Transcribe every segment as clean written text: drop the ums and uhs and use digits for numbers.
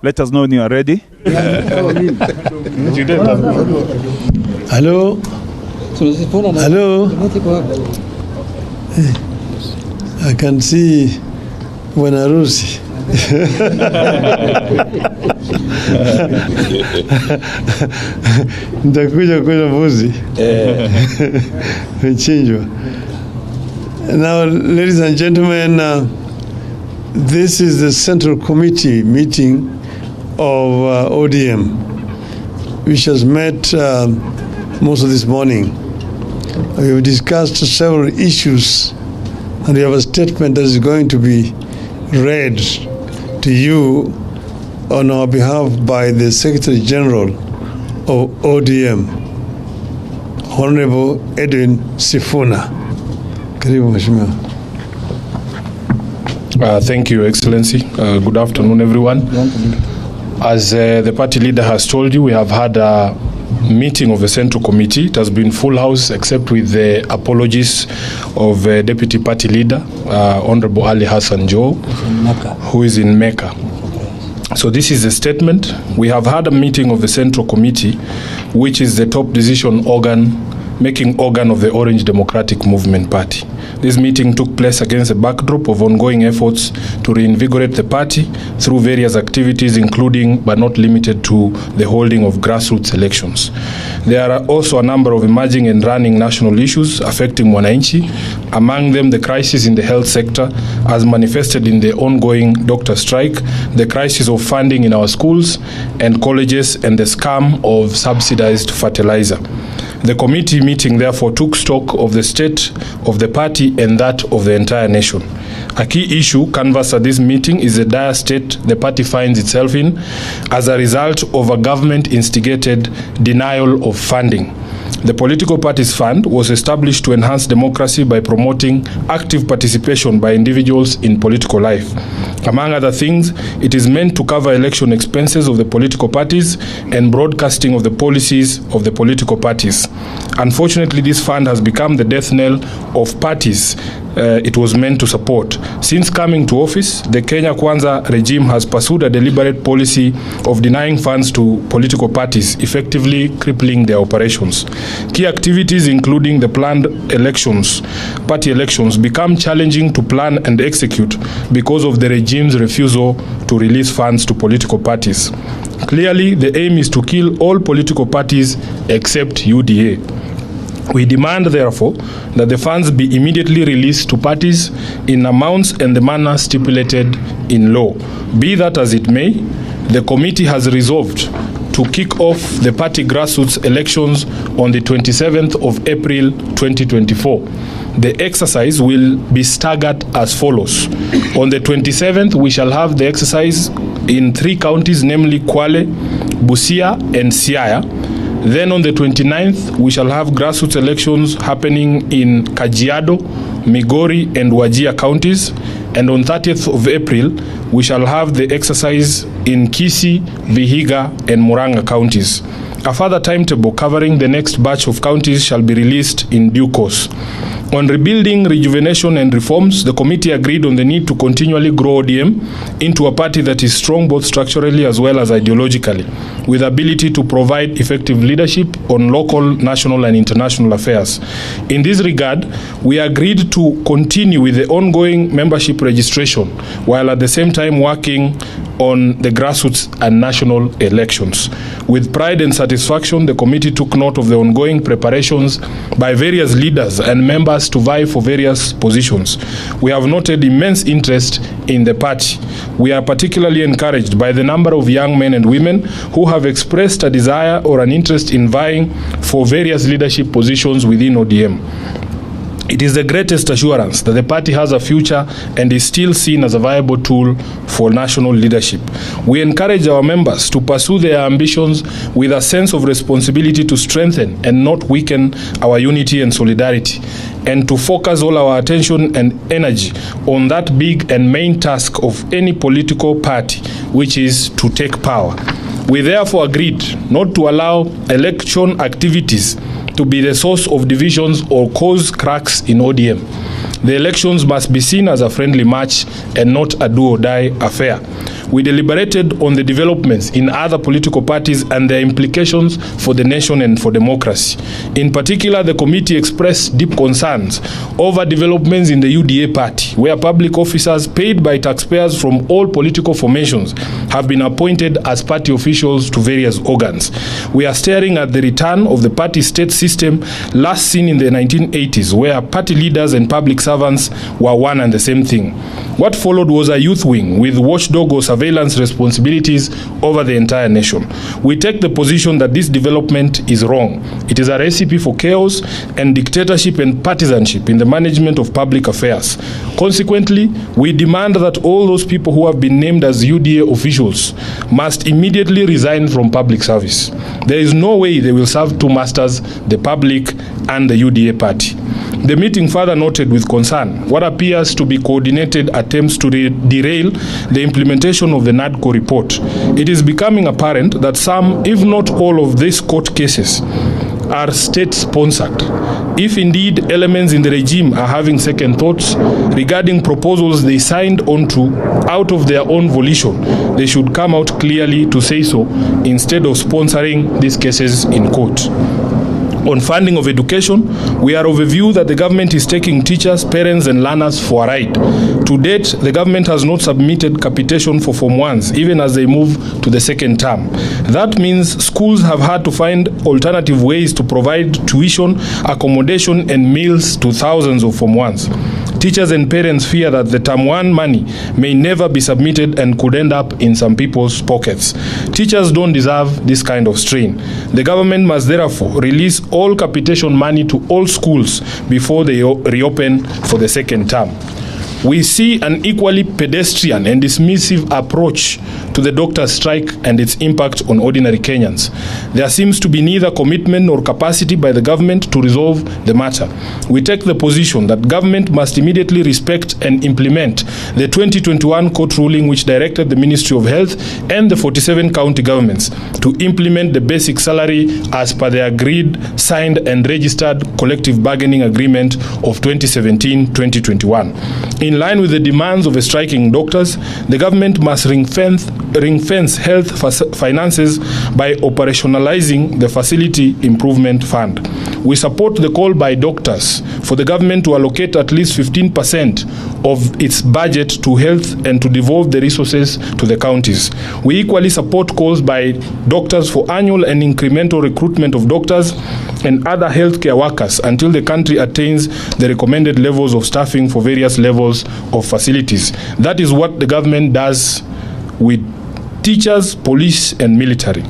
Let us know when you are ready. Hello. Hello. I can see Wanarusi. Nitakuja kuna mbuzi. Mchinjwa. Now, ladies and gentlemen, this is the Central Committee meeting of ODM, which has met most of this morning. We have discussed several issues, and we have a statement that is going to be read to you on our behalf by the Secretary General of ODM, Honorable Edwin Sifuna. Karibu Mheshimiwa. Thank you, Excellency. Good afternoon, everyone. As the party leader has told you, we have had a meeting of the Central Committee. It has been full house, except with the apologies of Deputy Party Leader, Honorable Ali Hassan Joe, who is in Mecca. So this is a statement. We have had a meeting of the Central Committee, which is the top decision making organ of the Orange Democratic Movement Party. This meeting took place against the backdrop of ongoing efforts to reinvigorate the party through various activities, including but not limited to the holding of grassroots elections. There are also a number of emerging and running national issues affecting Mwananchi, among them the crisis in the health sector as manifested in the ongoing doctor strike, the crisis of funding in our schools and colleges, and the scam of subsidized fertilizer. The committee meeting therefore took stock of the state of the party and that of the entire nation. A key issue canvassed at this meeting is the dire state the party finds itself in as a result of a government-instigated denial of funding. The Political Parties Fund was established to enhance democracy by promoting active participation by individuals in political life. Among other things, it is meant to cover election expenses of the political parties and broadcasting of the policies of the political parties. Unfortunately, this fund has become the death knell of parties it was meant to support. Since coming to office, the Kenya Kwanza regime has pursued a deliberate policy of denying funds to political parties, effectively crippling their operations. Key activities, including the planned elections, party elections, become challenging to plan and execute because of the regime's refusal to release funds to political parties. Clearly, the aim is to kill all political parties except UDA. We demand, therefore, that the funds be immediately released to parties in amounts and the manner stipulated in law. Be that as it may, the committee has resolved to kick off the party grassroots elections on the 27th of April 2024. The exercise will be staggered as follows. On the 27th, we shall have the exercise in 3 counties, namely Kwale, Busia, and Siaya. Then on the 29th, we shall have grassroots elections happening in Kajiado, Migori, and Wajir counties. And on 30th of April, we shall have the exercise in Kisii, Vihiga, and Murang'a counties. A further timetable covering the next batch of counties shall be released in due course. On rebuilding, rejuvenation, and reforms, the committee agreed on the need to continually grow ODM into a party that is strong both structurally as well as ideologically, with ability to provide effective leadership on local, national, and international affairs. In this regard, we agreed to continue with the ongoing membership registration, while at the same time working on the grassroots and national elections. With pride and satisfaction, the committee took note of the ongoing preparations by various leaders and members to vie for various positions. We have noted immense interest in the party. We are particularly encouraged by the number of young men and women who have expressed a desire or an interest in vying for various leadership positions within ODM. It is the greatest assurance that the party has a future and is still seen as a viable tool for national leadership. We encourage our members to pursue their ambitions with a sense of responsibility to strengthen and not weaken our unity and solidarity, and to focus all our attention and energy on that big and main task of any political party, which is to take power. We therefore agreed not to allow election activities to be the source of divisions or cause cracks in ODM. The elections must be seen as a friendly match and not a do-or-die affair. We deliberated on the developments in other political parties and their implications for the nation and for democracy. In particular, the committee expressed deep concerns over developments in the UDA party, where public officers paid by taxpayers from all political formations have been appointed as party officials to various organs. We are staring at the return of the party state system last seen in the 1980s, where party leaders and public servants were one and the same thing. What followed was a youth wing with watchdog or surveillance responsibilities over the entire nation. We take the position that this development is wrong. It is a recipe for chaos and dictatorship and partisanship in the management of public affairs. Consequently, we demand that all those people who have been named as UDA officials must immediately resign from public service. There is no way they will serve two masters, the public and the UDA party. The meeting further noted with concern what appears to be coordinated attempts to derail the implementation of the NADCO report. It is becoming apparent that some, if not all, of these court cases are state-sponsored. If indeed elements in the regime are having second thoughts regarding proposals they signed onto out of their own volition, they should come out clearly to say so instead of sponsoring these cases in court. On funding of education, we are of a view that the government is taking teachers, parents and learners for a ride. To date, the government has not submitted capitation for Form 1s, even as they move to the second term. That means schools have had to find alternative ways to provide tuition, accommodation and meals to thousands of Form 1s. Teachers and parents fear that the Term 1 money may never be submitted and could end up in some people's pockets. Teachers don't deserve this kind of strain. The government must therefore release all capitation money to all schools before they reopen for the second term. We see an equally pedestrian and dismissive approach to the doctors' strike and its impact on ordinary Kenyans. There seems to be neither commitment nor capacity by the government to resolve the matter. We take the position that government must immediately respect and implement the 2021 court ruling which directed the Ministry of Health and the 47 county governments to implement the basic salary as per the agreed, signed and registered collective bargaining agreement of 2017-2021. In line with the demands of the striking doctors, the government must ring-fence health finances by operationalizing the Facility Improvement Fund. We support the call by doctors for the government to allocate at least 15% of its budget to health and to devolve the resources to the counties. We equally support calls by doctors for annual and incremental recruitment of doctors and other healthcare workers until the country attains the recommended levels of staffing for various levels of facilities. That is what the government does with teachers, police and military.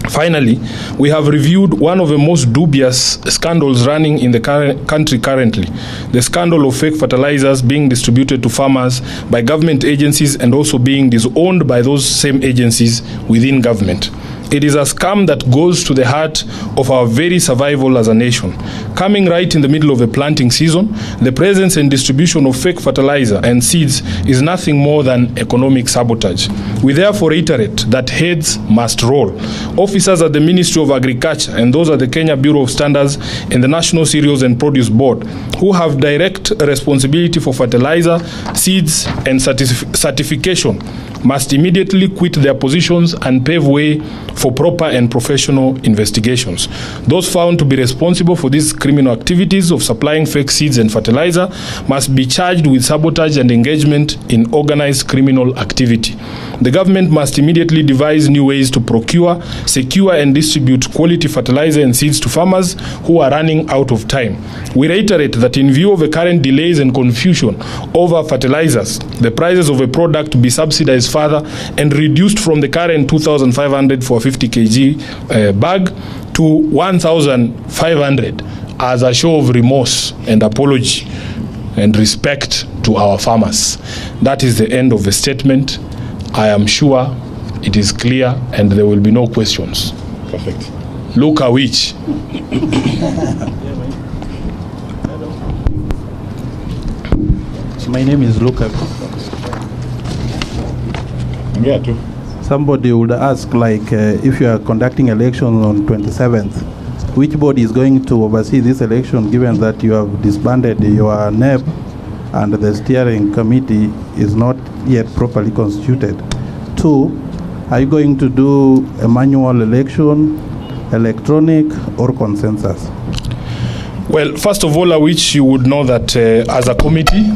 Finally, we have reviewed one of the most dubious scandals running in the country currently, the scandal of fake fertilizers being distributed to farmers by government agencies and also being disowned by those same agencies within government. It is a scam that goes to the heart of our very survival as a nation. Coming right in the middle of the planting season, the presence and distribution of fake fertilizer and seeds is nothing more than economic sabotage. We therefore reiterate that heads must roll. Officers at the Ministry of Agriculture and those at the Kenya Bureau of Standards and the National Cereals and Produce Board, who have direct responsibility for fertilizer, seeds and certification, must immediately quit their positions and pave way for proper and professional investigations. Those found to be responsible for these criminal activities of supplying fake seeds and fertilizer must be charged with sabotage and engagement in organized criminal activity. The government must immediately devise new ways to procure, secure and distribute quality fertilizer and seeds to farmers who are running out of time. We reiterate that in view of the current delays and confusion over fertilizers, the prices of a product be subsidized further and reduced from the current 2,500 for a 50 kg bag to 1,500 as a show of remorse and apology and respect to our farmers. That is the end of the statement. I am sure it is clear and there will be no questions. Perfect. Look at which. So my name is Luca. Yeah, too. somebody would ask, like, if you are conducting elections on 27th, which body is going to oversee this election, given that you have disbanded your NEP and the steering committee is not yet properly constituted? 2, are you going to do a manual election, electronic, or consensus? Well, first of all, I wish you would know that as a committee,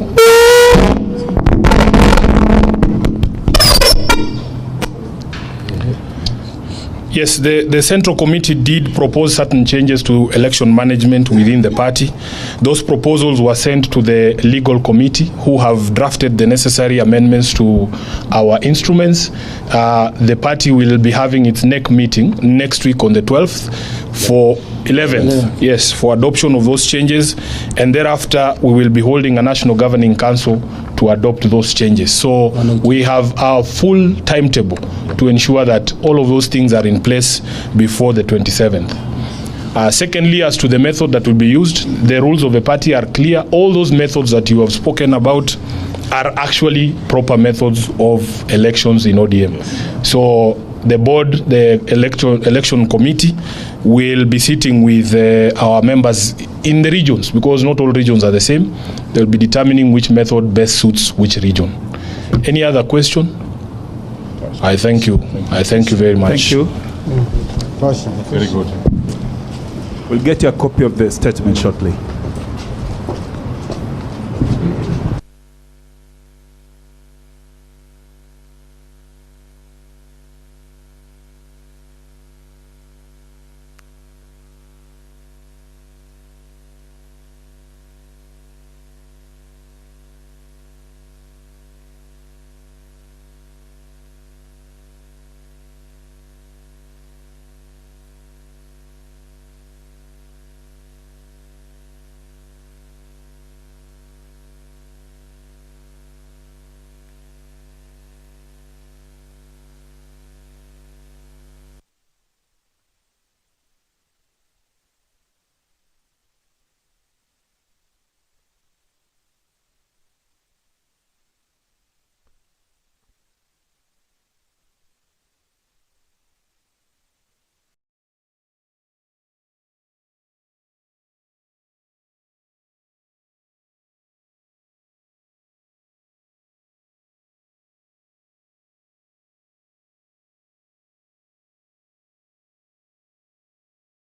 yes, the Central Committee did propose certain changes to election management within the party. Those proposals were sent to the legal committee, who have drafted the necessary amendments to our instruments. The party will be having its next meeting next week on the 12th for 11th, yes, for adoption of those changes. And thereafter, we will be holding a National Governing Council to adopt those changes. So we have our full timetable to ensure that all of those things are in place before the 27th. Secondly, as to the method that will be used, the rules of the party are clear. All those methods that you have spoken about are actually proper methods of elections in ODM. So the board, the election committee, will be sitting with our members in the regions, because not all regions are the same. They'll be determining which method best suits which region. Any other question? I thank you. I thank you very much. Thank you. Very good. We'll get you a copy of the statement shortly.